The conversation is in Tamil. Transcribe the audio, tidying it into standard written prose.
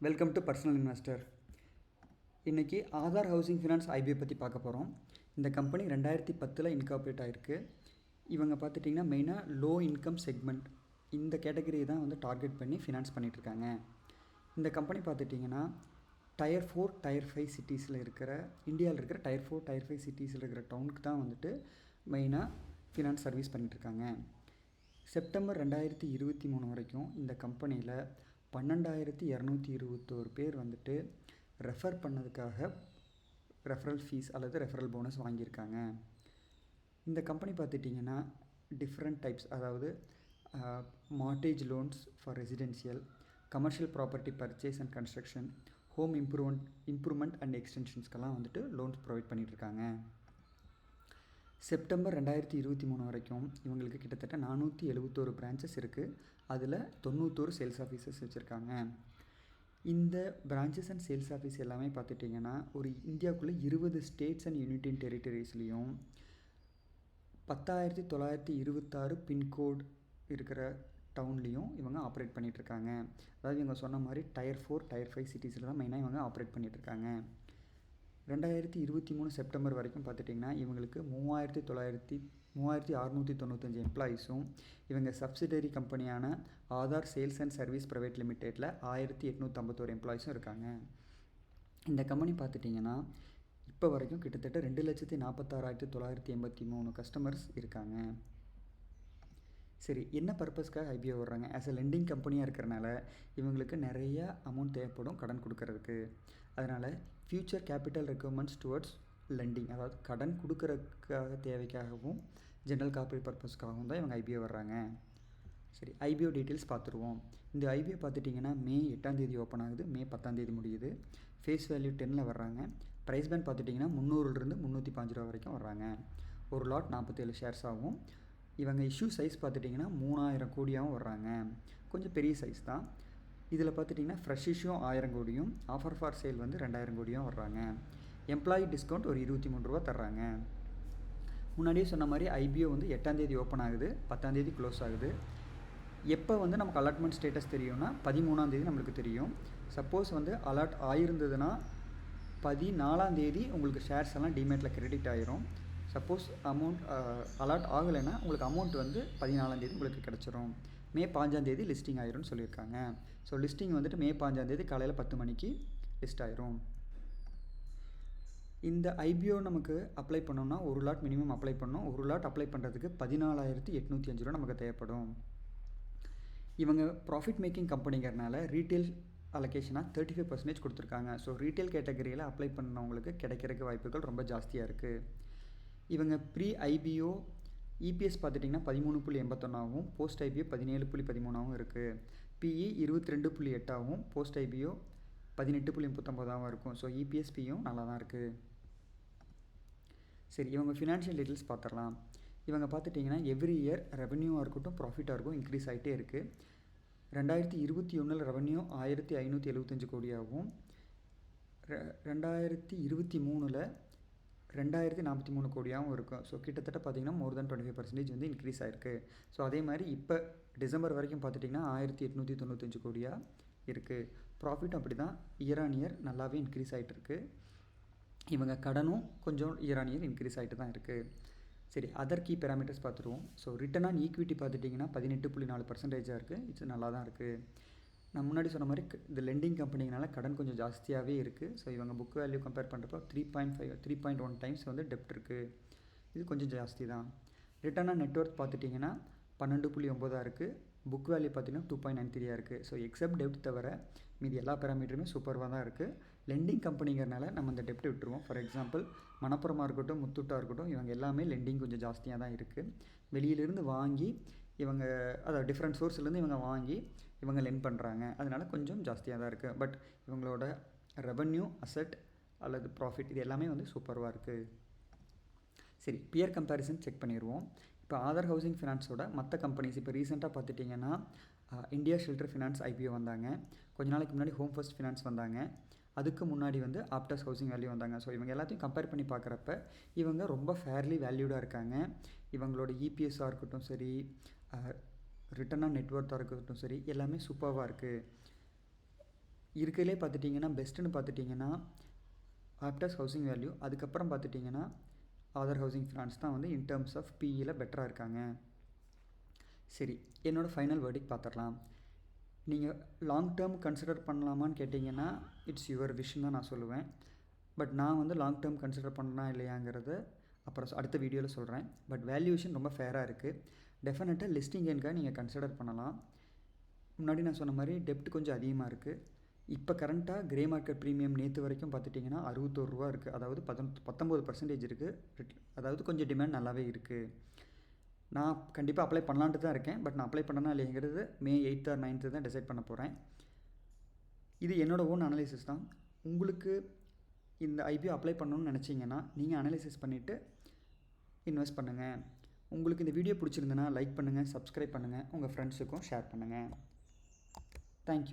Welcome to personal investor. இன்றைக்கி ஆதார் ஹவுசிங் ஃபினான்ஸ் ஐபிஓ பற்றி பார்க்க போகிறோம். இந்த கம்பெனி 2010 இன்கார்பரேட் ஆகிருக்கு. இவங்க பார்த்துட்டிங்கன்னா மெயினாக லோ இன்கம் செக்மெண்ட் இந்த கேட்டகரியை தான் வந்து டார்கெட் பண்ணி ஃபினான்ஸ் பண்ணிகிட்ருக்காங்க. இந்த கம்பெனி பார்த்துட்டிங்கன்னா டயர் 4 டயர் 5 சிட்டிஸில் இருக்கிற இந்தியாவில் இருக்கிற டயர் 4 டயர் 5 சிட்டிஸில் இருக்கிற டவுனுக்கு தான் வந்துட்டு மெயினாக ஃபினான்ஸ் சர்வீஸ் பண்ணிகிட்ருக்காங்க. செப்டம்பர் 2023 வரைக்கும் இந்த கம்பெனியில் 12,221 பேர் வந்துட்டு ரெஃபர் பண்ணதுக்காக ரெஃபரல் ஃபீஸ் அல்லது ரெஃபரல் போனஸ் வாங்கியிருக்காங்க. இந்த கம்பெனி பார்த்துட்டிங்கன்னா டிஃப்ரெண்ட் டைப்ஸ், அதாவது mortgage loans for residential, commercial property purchase and construction, home improvement and எக்ஸ்டென்ஷன்ஸ்க்கெல்லாம் வந்துட்டு லோன்ஸ் ப்ரொவைட் பண்ணிகிட்ருக்காங்க. செப்டம்பர் 2023 வரைக்கும் இவங்களுக்கு கிட்டத்தட்ட 471 பிரான்ச்சஸ் இருக்குது. அதில் 91 சேல்ஸ் ஆஃபீஸர்ஸ் வச்சுருக்காங்க. இந்த பிரான்ச்சஸ் அண்ட் சேல்ஸ் ஆஃபீஸ் எல்லாமே பார்த்துட்டிங்கன்னா ஒரு இந்தியாவுக்குள்ளே 20 ஸ்டேட்ஸ் அண்ட் யூனியன் டெரிட்டரிஸ்லேயும் 10,926 பின்கோட் இருக்கிற டவுன்லேயும் இவங்க ஆப்ரேட் பண்ணிகிட்ருக்காங்க. அதாவது இவங்க சொன்ன மாதிரி டயர் 4 டயர் 5 சிட்டிஸில் தான் மெயினாக இவங்க ஆப்ரேட் பண்ணிகிட்ருக்காங்க. 2023 செப்டம்பர் வரைக்கும் பார்த்துட்டிங்கன்னா இவங்களுக்கு 3,695 எம்ப்ளாயீஸும் இவங்க சப்சிடரி கம்பெனியான Aadhar Sales and Service Private லிமிடெட்டில் 1,851 எம்ப்ளாயீஸும் இருக்காங்க. இந்த கம்பெனி பார்த்துட்டிங்கன்னா இப்போ வரைக்கும் கிட்டத்தட்ட 2,46,983 கஸ்டமர்ஸ் இருக்காங்க. சரி, என்ன பர்பஸ்க்காக ஐபிஓ வர்றாங்க? ஆஸ் எ லெண்டிங் கம்பெனியாக இருக்கிறனால இவங்களுக்கு நிறைய அமௌண்ட் தேவைப்படும் கடன் கொடுக்கறதுக்கு. அதனால் future capital requirements towards lending, அதாவது கடன் கொடுக்கறதுக்காக தேவைக்காகவும் ஜென்ரல் கார்ப்பரேட் பர்பஸ்க்காகவும் தான் இவங்க ஐபிஓ வர்றாங்க. சரி, ஐபிஓ டீட்டெயில்ஸ் பார்த்துருவோம். இந்த ஐபிஓ பார்த்துட்டிங்கன்னா மே 8 ஓப்பன் ஆகுது, மே 10 முடியுது. ஃபேஸ் வேல்யூ 10 வர்றாங்க. ப்ரைஸ் பேண்ட் பார்த்துட்டிங்கன்னா 300 305 ரூபா வரைக்கும் வர்றாங்க. ஒரு லாட் 47 ஷேர்ஸ் ஆகும். இவங்க இஷ்யூ சைஸ் பார்த்துட்டிங்கன்னா 3,000 கோடியாகவும் வர்றாங்க. கொஞ்சம் பெரிய சைஸ் தான். இதில் பார்த்துட்டிங்கன்னா ஃப்ரெஷ் இஷ்யூ 1,000 கோடியும் ஆஃபர் ஃபார் சேல் வந்து 2,000 கோடியும் வர்றாங்க. எம்ப்ளாயி டிஸ்கவுண்ட் ஒரு 23 ரூபா தர்றாங்க. முன்னாடியே சொன்ன மாதிரி ஐபிஓ வந்து 8 ஓப்பன் ஆகுது, 10 க்ளோஸ் ஆகுது. எப்போ வந்து நமக்கு அலாட்மெண்ட் ஸ்டேட்டஸ் தெரியும்னா 13 நம்மளுக்கு தெரியும். சப்போஸ் வந்து அலாட் ஆகிருந்ததுன்னா 14 உங்களுக்கு ஷேர்ஸ் எல்லாம் டிமேட்டில் கிரெடிட் ஆகிரும். சப்போஸ் அமௌண்ட் அலாட் ஆகலைன்னா உங்களுக்கு அமௌண்ட் வந்து 14 உங்களுக்கு கிடச்சிரும். மே 5 லிஸ்டிங் ஆயிரும்னு சொல்லியிருக்காங்க. ஸோ லிஸ்டிங் வந்துட்டு மே 5 காலையில் 10 மணிக்கு லிஸ்ட் ஆயிரும். இந்த ஐபிஓ நமக்கு அப்ளை பண்ணோம்னா ஒரு லாட் மினிமம் அப்ளை பண்ணோம். ஒரு லாட் அப்ளை பண்ணுறதுக்கு 14,805 ரூபா நமக்கு தேவைப்படும். இவங்க ப்ராஃபிட் மேக்கிங் கம்பெனிங்கிறனால ரீட்டெயில் அலோகேஷனாக 35% கொடுத்துருக்காங்க. ஸோ ரீட்டெயில் கேட்டகரியில் அப்ளை பண்ணவங்களுக்கு கிடைக்கிறதுக்கு வாய்ப்புகள் ரொம்ப ஜாஸ்தியாக இருக்குது. இவங்க ப்ரீ ஐபிஓ இபிஎஸ் பார்த்துட்டிங்கன்னா 13.81 போஸ்ட் ஐபிஓ 17.13 இருக்குது. பிஇ 22.8 போஸ்ட் ஐபிஓ 18.39 இருக்கும். ஸோ இபிஎஸ் பியும் நல்லா தான் இருக்குது. சரி, இவங்க ஃபினான்ஷியல் டீட்டெயில்ஸ் பார்த்துடலாம். இவங்க பார்த்துட்டிங்கன்னா எவ்ரி இயர் ரெவன்யூவாக இருக்கட்டும் ப்ராஃபிட்டாக இருக்கும் இன்க்ரீஸ் ஆகிட்டே இருக்குது. 2021 ரெவன்யூ 1,575 கோடியாகவும் 2023 2,043 கோடியாகவும் இருக்கும். ஸோ கிட்டத்தட்ட பார்த்திங்கன்னா மோர் தென் 25% வந்து இன்க்ரீஸ் ஆகிருக்கு. ஸோ அதே மாதிரி இப்போ டிசம்பர் வரைக்கும் பார்த்துட்டிங்கன்னா 1,895 கோடியாக இருக்குது. ப்ராஃபிட்டும் அப்படி தான் இயர் ஆன் இயர் நல்லாவே இன்க்ரீஸ் ஆகிட்டு இருக்குது. இவங்க கடனும் கொஞ்சம் இயர் ஆன் இயர் இன்க்ரீஸ் ஆகிட்டு தான் இருக்குது. சரி, அதர் கீ பேராமீட்டர்ஸ் பார்த்துருவோம். ஸோ ரிட்டர்ன் ஆன் ஈக்விட்டி பார்த்துட்டிங்கன்னா 18.4% இருக்குது. இது நல்லா தான் இருக்குது. நான் முன்னாடி சொன்ன மாதிரி இந்த லெண்டிங் கம்பெனிங்கனால கடன் கொஞ்சம் ஜாஸ்தியாகவே இருக்குது. ஸோ இவங்க புக் வேல்யூ கம்பேர் பண்ணுறப்போ 3.1 டைம்ஸ் வந்து டெப்ட் இருக்குது. இது கொஞ்சம் ஜாஸ்தி தான். ரிட்டர்ன் ஆன் நெட்ஒர்க் பார்த்துட்டிங்கன்னா 12.9 இருக்குது. புக் வேல்யூ பார்த்திங்கன்னா 2.93 இருக்குது. ஸோ எக்ஸப்ட் டெப்ட் தவிர மீதி எல்லா பேராமீட்டருமே சூப்பராக தான் இருக்குது. லெண்டிங் கம்பெனிங்கிறனால நம்ம இந்த டெப்ட் விட்டுருவோம். ஃபார் எக்ஸாம்பிள் மணப்புரமாக இருக்கட்டும், முத்தூட்டாக இருக்கட்டும், இவங்க எல்லாமே லெண்டிங் கொஞ்சம் ஜாஸ்தியாக தான் இருக்குது. வெளியிலேருந்து வாங்கி இவங்க அதாவது டிஃப்ரெண்ட் சோர்ஸ்லேருந்து இவங்க வாங்கி இவங்க லெண்ட் பண்ணுறாங்க. அதனால் கொஞ்சம் ஜாஸ்தியாக தான் இருக்குது. பட் இவங்களோட ரெவன்யூ, அசெட் அல்லது ப்ராஃபிட் இது எல்லாமே வந்து சூப்பராக இருக்குது. சரி, பியர் கம்பேரிசன் செக் பண்ணிடுவோம். இப்போ ஆதார் ஹவுசிங் ஃபினான்ஸோட மற்ற கம்பெனிஸ் இப்போ ரீசெண்டாக பார்த்துட்டிங்கன்னா இந்தியா ஷெல்டர் ஃபினான்ஸ் ஐபிஓ வந்தாங்க. கொஞ்ச நாளைக்கு முன்னாடி ஹோம் ஃபர்ஸ்ட் ஃபினான்ஸ் வந்தாங்க. அதுக்கு முன்னாடி வந்து ஆப்டாஸ் ஹவுசிங் வேல்யூ வந்தாங்க. ஸோ இவங்க எல்லாத்தையும் கம்பேர் பண்ணி பார்க்குறப்ப இவங்க ரொம்ப ஃபேர்லி வேல்யூடாக இருக்காங்க. இவங்களோட இபிஎஸ்ஸாக இருக்கட்டும் சரி, ரிட்டர்ன் ஆன் நெட்ஒர்த்தாக இருக்கட்டும் சரி, எல்லாமே சூப்பராக இருக்குது. இருக்கிறதுலே பார்த்துட்டிங்கன்னா பெஸ்ட்டுன்னு பார்த்துட்டிங்கன்னா ஆப்டஸ் ஹவுசிங் வேல்யூ, அதுக்கப்புறம் பார்த்துட்டிங்கன்னா ஆதர் ஹவுசிங் ஃபினான்ஸ் தான் வந்து இன் டேர்ம்ஸ் ஆஃப் பிஇயில் பெட்டராக இருக்காங்க. சரி, என்னோடய ஃபைனல் வேர்டிக் பார்த்துடலாம். நீங்கள் லாங் டேர்ம் கன்சிடர் பண்ணலாமான்னு கேட்டிங்கன்னா இட்ஸ் யுவர் விஷன் தான் நான் சொல்லுவேன். பட் நான் வந்து லாங் டேர்ம் கன்சிடர் பண்ணலாம் இல்லையாங்கிறது அப்புறம் அடுத்த வீடியோவில் சொல்கிறேன். பட் வேல்யூவேஷன் ரொம்ப ஃபேராக இருக்குது. டெஃபினட்டாக லிஸ்டிங் கெயின்காக நீங்கள் கன்சிடர் பண்ணலாம். முன்னாடி நான் சொன்ன மாதிரி டெப்ட் கொஞ்சம் அதிகமாக இருக்குது. இப்போ கரண்ட்டாக கிரே மார்க்கெட் ப்ரீமியம் நேற்று வரைக்கும் பார்த்துட்டிங்கன்னா ₹61 இருக்குது. அதாவது 19% இருக்குது. அதாவது கொஞ்சம் டிமாண்ட் நல்லாவே இருக்குது. நான் கண்டிப்பாக அப்ளை பண்ணலான்ட்டு தான் இருக்கேன். பட் நான் அப்ளை பண்ணனா இல்லைங்கிறது May 8th or 9th தான் டிசைட் பண்ண போகிறேன். இது என்னோடய ஓன் அனலைசிஸ் தான். உங்களுக்கு இந்த ஐபிஓ அப்ளை பண்ணணும்னு நினச்சிங்கன்னா நீங்கள் அனலைசிஸ் பண்ணிவிட்டு இன்வெஸ்ட் பண்ணுங்கள். உங்களுக்கு இந்த வீடியோ பிடிச்சிருந்தனா லைக் பண்ணுங்கள், சப்ஸ்கிரைப் பண்ணுங்கள், உங்கள் ஃப்ரெண்ட்ஸுக்கும் ஷேர் பண்ணுங்கள். தேங்க்யூ.